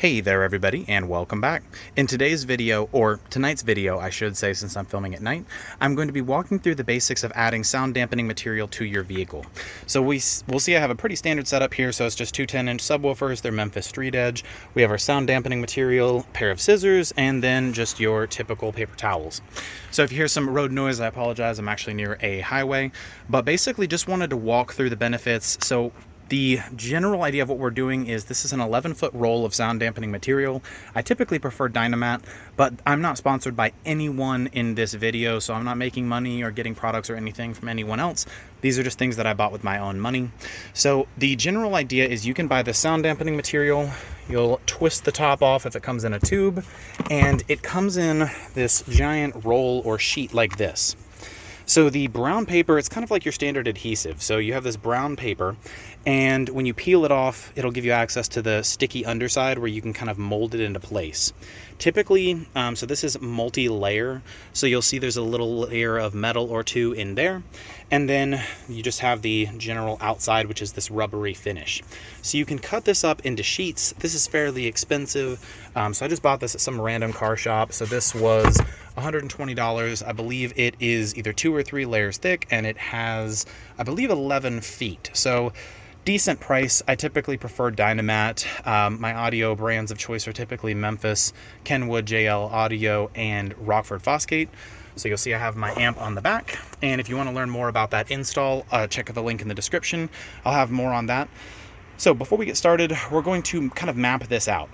Hey there everybody, and welcome back. In today's video, or tonight's video I should say since I'm filming at night, I'm going to be walking through the basics of adding sound dampening material to your vehicle. So we'll see I have a pretty standard setup here, so it's just two 10-inch subwoofers, they're Memphis Street Edge. We have our sound dampening material, a pair of scissors, and then just your typical paper towels. So if you hear some road noise, I apologize, I'm actually near a highway, but basically just wanted to walk through the benefits. So the general idea of what we're doing is this is an 11-foot roll of sound dampening material. I typically prefer Dynamat, but I'm not sponsored by anyone in this video, so I'm not making money or getting products or anything from anyone else. These are just things that I bought with my own money. So the general idea is you can buy the sound dampening material, you'll twist the top off if it comes in a tube, and it comes in this giant roll or sheet like this. So the brown paper, it's kind of like your standard adhesive. So you have this brown paper, and when you peel it off, it'll give you access to the sticky underside where you can kind of mold it into place. Typically, so this is multi-layer, so you'll see there's a little layer of metal or two in there, and then you just have the general outside, which is this rubbery finish. So you can cut this up into sheets. This is fairly expensive, so I just bought this at some random car shop. So this was $120. I believe it is either 2 or 3 layers thick, and it has, I believe, 11 feet. So decent price. I typically prefer Dynamat. My audio brands of choice are typically Memphis, Kenwood, JL Audio, and Rockford Fosgate. So you'll see I have my amp on the back, and if you want to learn more about that install, check the link in the description. I'll have more on that. So before we get started, we're going to kind of map this out.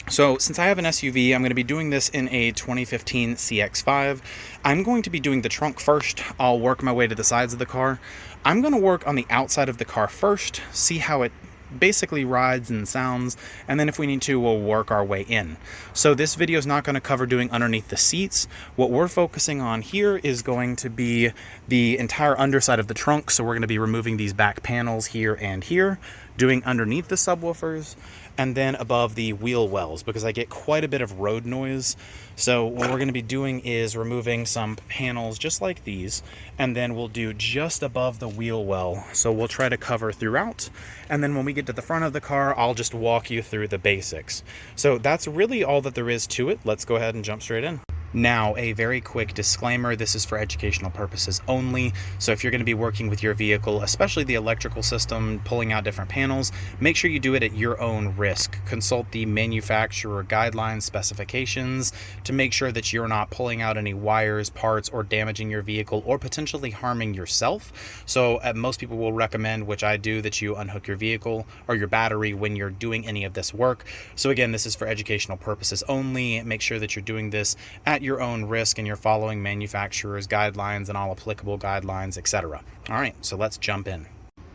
So since I have an SUV, I'm going to be doing this in a 2015 CX-5. I'm going to be doing the trunk first. I'll work my way to the sides of the car. I'm going to work on the outside of the car first, see how it basically rides and sounds, and then if we need to, we'll work our way in. So this video is not going to cover doing underneath the seats. What we're focusing on here is going to be the entire underside of the trunk. So we're going to be removing these back panels here and here, doing underneath the subwoofers, and then above the wheel wells, because I get quite a bit of road noise. So what we're going to be doing is removing some panels just like these, and then we'll do just above the wheel well. So we'll try to cover throughout, and then when we get to the front of the car, I'll just walk you through the basics. So that's really all that there is to it. Let's go ahead and jump straight in. Now, a very quick disclaimer, this is for educational purposes only. So if you're going to be working with your vehicle, especially the electrical system, pulling out different panels, make sure you do it at your own risk. Consult the manufacturer guidelines, specifications to make sure that you're not pulling out any wires, parts, or damaging your vehicle or potentially harming yourself. So most people will recommend, which I do, that you unhook your vehicle or your battery when you're doing any of this work. So again, this is for educational purposes only. Make sure that you're doing this at your own risk and you're following manufacturers' guidelines and all applicable guidelines, etc. All right, so let's jump in.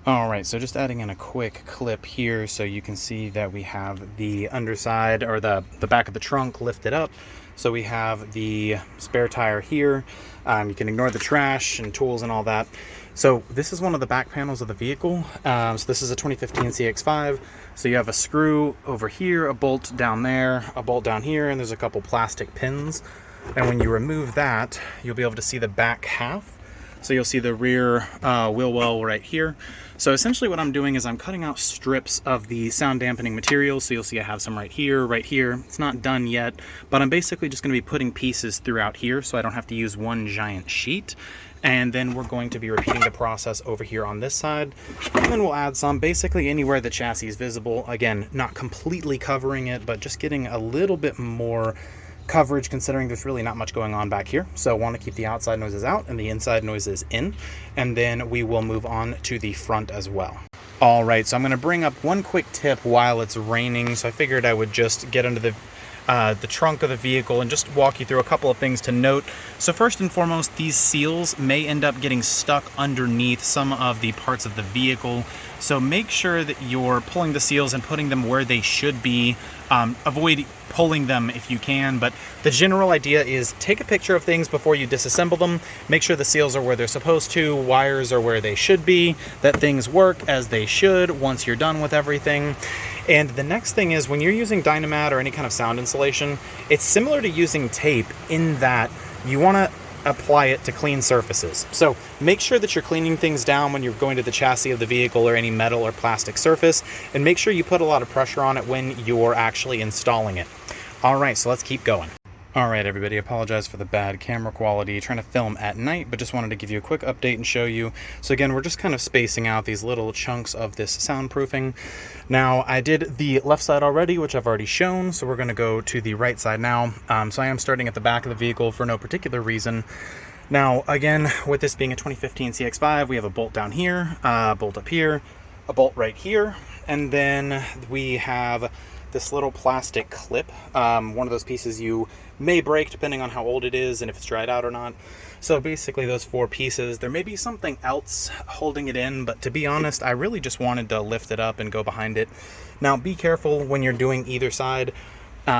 All right, so just adding in a quick clip here so you can see that we have the underside or the back of the trunk lifted up. So we have the spare tire here. You can ignore the trash and tools and all that. So this is one of the back panels of the vehicle. So this is a 2015 CX-5. So you have a screw over here, a bolt down there, a bolt down here, and there's a couple plastic pins. And when you remove that, you'll be able to see the back half. So you'll see the rear wheel well right here. So essentially what I'm doing is I'm cutting out strips of the sound dampening material. So you'll see I have some right here, right here. It's not done yet, but I'm basically just going to be putting pieces throughout here so I don't have to use one giant sheet. And then we're going to be repeating the process over here on this side. And then we'll add some basically anywhere the chassis is visible. Again, not completely covering it, but just getting a little bit more coverage considering there's really not much going on back here. So I want to keep the outside noises out and the inside noises in, and then we will move on to the front as well. All right, so I'm going to bring up one quick tip while it's raining. So I figured I would just get under the trunk of the vehicle and just walk you through a couple of things to note. So first and foremost, these seals may end up getting stuck underneath some of the parts of the vehicle. So make sure that you're pulling the seals and putting them where they should be. Avoid pulling them if you can, but the general idea is take a picture of things before you disassemble them. Make sure the seals are where they're supposed to, wires are where they should be, that things work as they should once you're done with everything. And the next thing is when you're using Dynamat or any kind of sound insulation, it's similar to using tape in that you want to apply it to clean surfaces. So make sure that you're cleaning things down when you're going to the chassis of the vehicle or any metal or plastic surface, and make sure you put a lot of pressure on it when you're actually installing it. All right, so let's keep going. All right, everybody, apologize for the bad camera quality. Trying to film at night, but just wanted to give you a quick update and show you. So again, we're just kind of spacing out these little chunks of this soundproofing. Now, I did the left side already, which I've already shown, so we're gonna go to the right side now. So I am starting at the back of the vehicle for no particular reason. Now, again, with this being a 2015 CX-5, we have a bolt down here, a bolt up here, a bolt right here, and then we have this little plastic clip, one of those pieces you may break depending on how old it is and if it's dried out or not. So basically those 4 pieces, there may be something else holding it in, but to be honest, I really just wanted to lift it up and go behind it. Now be careful when you're doing either side.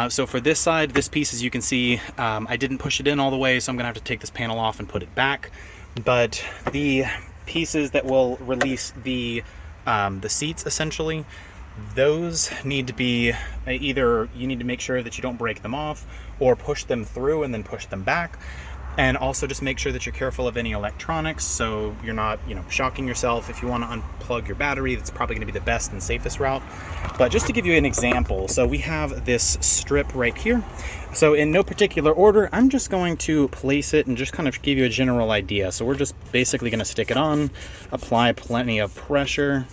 So for this side, this piece, as you can see, I didn't push it in all the way, so I'm gonna have to take this panel off and put it back. But the pieces that will release the seats, essentially, those need to be either you need to make sure that you don't break them off or push them through and then push them back. And also just make sure that you're careful of any electronics, so you're not, shocking yourself. If you want to unplug your battery, that's probably going to be the best and safest route. But just to give you an example, so we have this strip right here. So in no particular order, I'm just going to place it and just kind of give you a general idea. So we're just basically going to stick it on, apply plenty of pressure.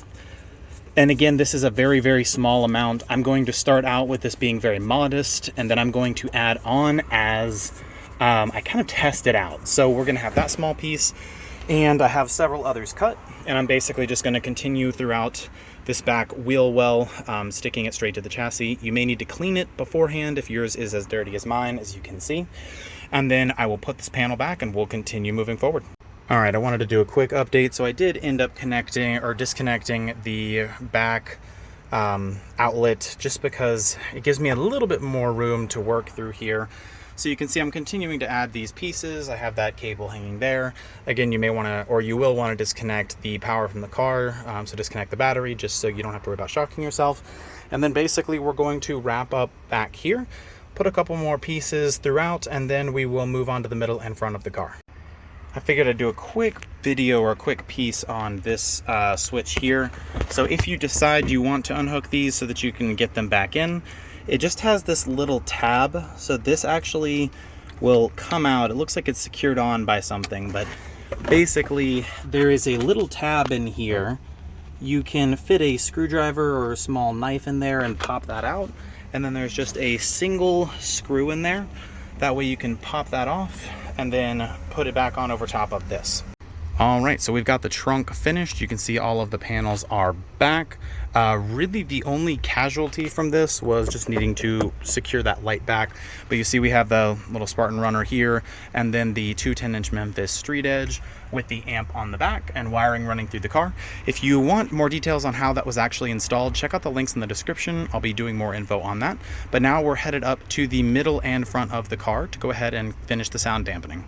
And again, this is a very, very small amount. I'm going to start out with this being very modest, and then I'm going to add on as I kind of test it out. So we're going to have that small piece, and I have several others cut, and I'm basically just going to continue throughout this back wheel well, sticking it straight to the chassis. You may need to clean it beforehand if yours is as dirty as mine, as you can see. And then I will put this panel back and we'll continue moving forward. All right, I wanted to do a quick update. So I did end up connecting or disconnecting the back outlet just because it gives me a little bit more room to work through here. So you can see I'm continuing to add these pieces. I have that cable hanging there. Again, you may want to, or you will want to disconnect the power from the car. So disconnect the battery just so you don't have to worry about shocking yourself. And then basically we're going to wrap up back here, put a couple more pieces throughout, and then we will move on to the middle and front of the car. I figured I'd do a quick video or a quick piece on this switch here. So if you decide you want to unhook these so that you can get them back in, it just has this little tab. So this actually will come out. It looks like it's secured on by something, but basically there is a little tab in here. You can fit a screwdriver or a small knife in there and pop that out. And then there's just a single screw in there. That way you can pop that off and then put it back on over top of this. All right, so we've got the trunk finished. You can see all of the panels are back. Really the only casualty from this was just needing to secure that light back. But you see we have the little Spartan runner here, and then the two 10-inch Memphis street edge with the amp on the back and wiring running through the car. If you want more details on how that was actually installed, check out the links in the description. I'll be doing more info on that. But now we're headed up to the middle and front of the car to go ahead and finish the sound dampening.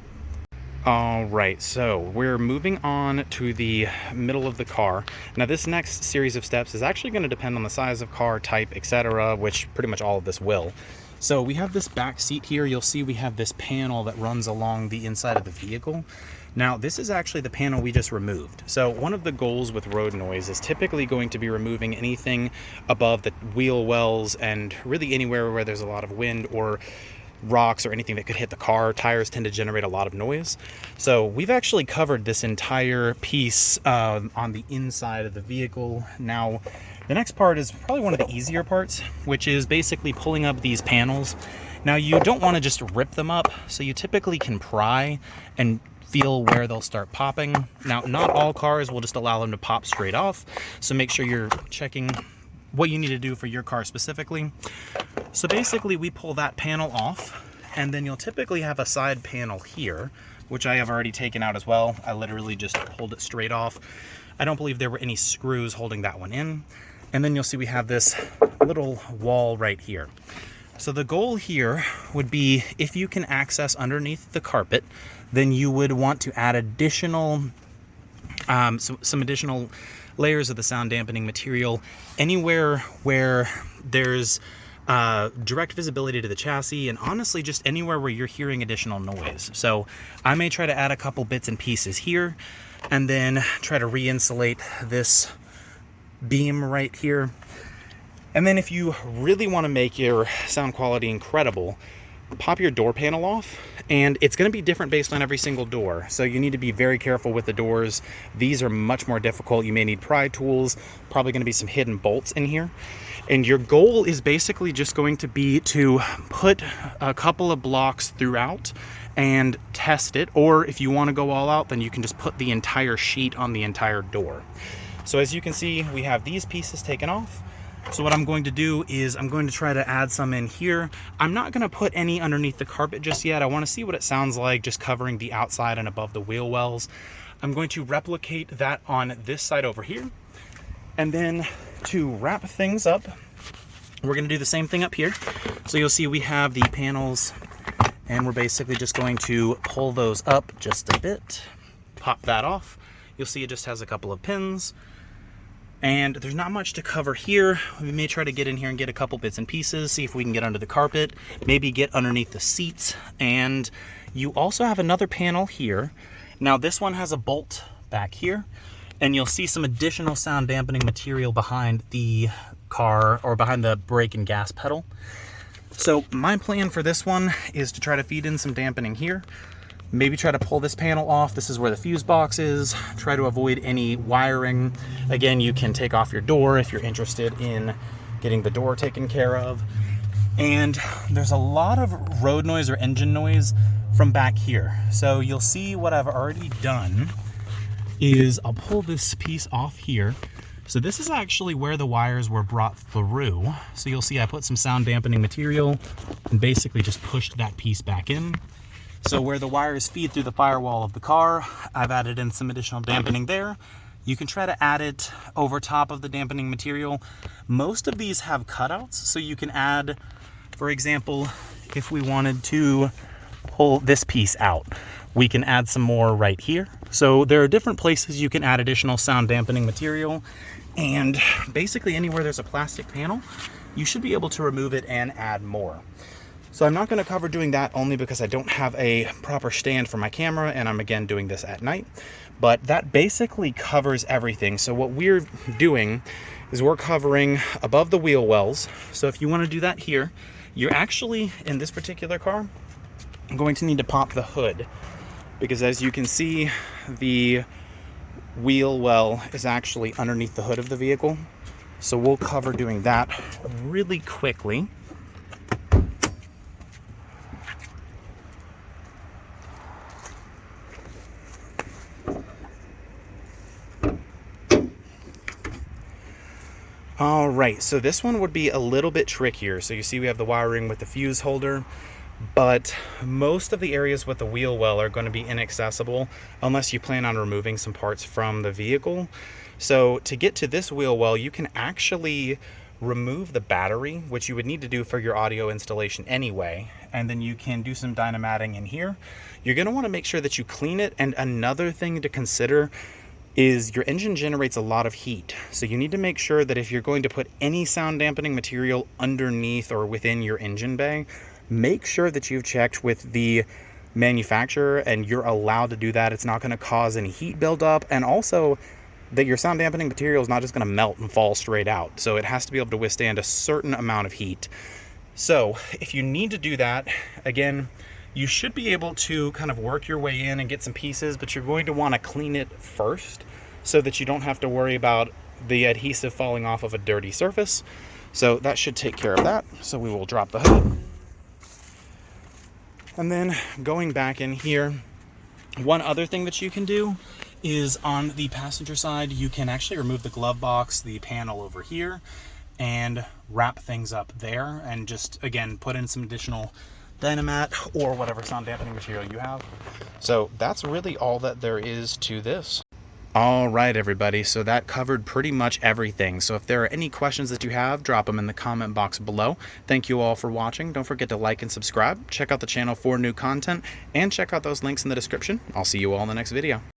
All right, so we're moving on to the middle of the car. Now this next series of steps is actually going to depend on the size of car, type, etc., which pretty much all of this will. So we have this back seat here. You'll see we have this panel that runs along the inside of the vehicle. Now this is actually the panel we just removed. So one of the goals with road noise is typically going to be removing anything above the wheel wells and really anywhere where there's a lot of wind or rocks or anything that could hit the car. Tires tend to generate a lot of noise. So we've actually covered this entire piece on the inside of the vehicle. Now the next part is probably one of the easier parts, which is basically pulling up these panels. Now you don't want to just rip them up, so you typically can pry and feel where they'll start popping. Now not all cars will just allow them to pop straight off, so make sure you're checking what you need to do for your car specifically. So basically we pull that panel off, and then you'll typically have a side panel here, which I have already taken out as well. I literally just pulled it straight off. I don't believe there were any screws holding that one in. And then you'll see we have this little wall right here. So the goal here would be, if you can access underneath the carpet, then you would want to add additional some additional layers of the sound dampening material anywhere where there's direct visibility to the chassis, and honestly just anywhere where you're hearing additional noise. So I may try to add a couple bits and pieces here, and then try to re-insulate this beam right here. And then if you really want to make your sound quality incredible, pop your door panel off, and it's going to be different based on every single door. So you need to be very careful with the doors. These are much more difficult. You may need pry tools, probably going to be some hidden bolts in here. And your goal is basically just going to be to put a couple of blocks throughout and test it. Or if you want to go all out, then you can just put the entire sheet on the entire door. So as you can see, we have these pieces taken off. So what I'm going to do is I'm going to try to add some in here. I'm not going to put any underneath the carpet just yet. I want to see what it sounds like just covering the outside and above the wheel wells. I'm going to replicate that on this side over here. And then to wrap things up, we're going to do the same thing up here. So you'll see we have the panels, and we're basically just going to pull those up just a bit. Pop that off. You'll see it just has a couple of pins. And there's not much to cover here. We may try to get in here and get a couple bits and pieces, see if we can get under the carpet, maybe get underneath the seats. And you also have another panel here. Now this one has a bolt back here, and you'll see some additional sound dampening material behind the car, or behind the brake and gas pedal. So my plan for this one is to try to feed in some dampening here. Maybe try to pull this panel off. This is where the fuse box is. Try to avoid any wiring. Again, you can take off your door if you're interested in getting the door taken care of. And there's a lot of road noise or engine noise from back here. So you'll see what I've already done is I'll pull this piece off here. So this is actually where the wires were brought through. So you'll see I put some sound dampening material and basically just pushed that piece back in. So where the wires feed through the firewall of the car, I've added in some additional dampening there. You can try to add it over top of the dampening material. Most of these have cutouts, so you can add, for example, if we wanted to pull this piece out, we can add some more right here. So there are different places you can add additional sound dampening material, and basically anywhere there's a plastic panel, you should be able to remove it and add more. So I'm not going to cover doing that only because I don't have a proper stand for my camera, and I'm again doing this at night. But that basically covers everything. So what we're doing is we're covering above the wheel wells. So if you want to do that here, you're actually, in this particular car, going to need to pop the hood. Because as you can see, the wheel well is actually underneath the hood of the vehicle. So we'll cover doing that really quickly. All right, so this one would be a little bit trickier. So you see we have the wiring with the fuse holder, but most of the areas with the wheel well are going to be inaccessible unless you plan on removing some parts from the vehicle. So to get to this wheel well, you can actually remove the battery, which you would need to do for your audio installation anyway, and then you can do some dynamatting in here. You're going to want to make sure that you clean it, and another thing to consider is your engine generates a lot of heat. So you need to make sure that if you're going to put any sound dampening material underneath or within your engine bay, make sure that you've checked with the manufacturer and you're allowed to do that. It's not going to cause any heat buildup, and also that your sound dampening material is not just going to melt and fall straight out. So it has to be able to withstand a certain amount of heat. So if you need to do that, again, you should be able to kind of work your way in and get some pieces, but you're going to want to clean it first so that you don't have to worry about the adhesive falling off of a dirty surface. So that should take care of that. So we will drop the hood. And then going back in here, one other thing that you can do is on the passenger side, you can actually remove the glove box, the panel over here, and wrap things up there, and just, again, put in some additional Dynamat or whatever sound dampening material you have. So that's really all that there is to this. All right, everybody, so that covered pretty much everything. So if there are any questions that you have, drop them in the comment box below. Thank you all for watching. Don't forget to like and subscribe. Check out the channel for new content, and check out those links in the description. I'll see you all in the next video.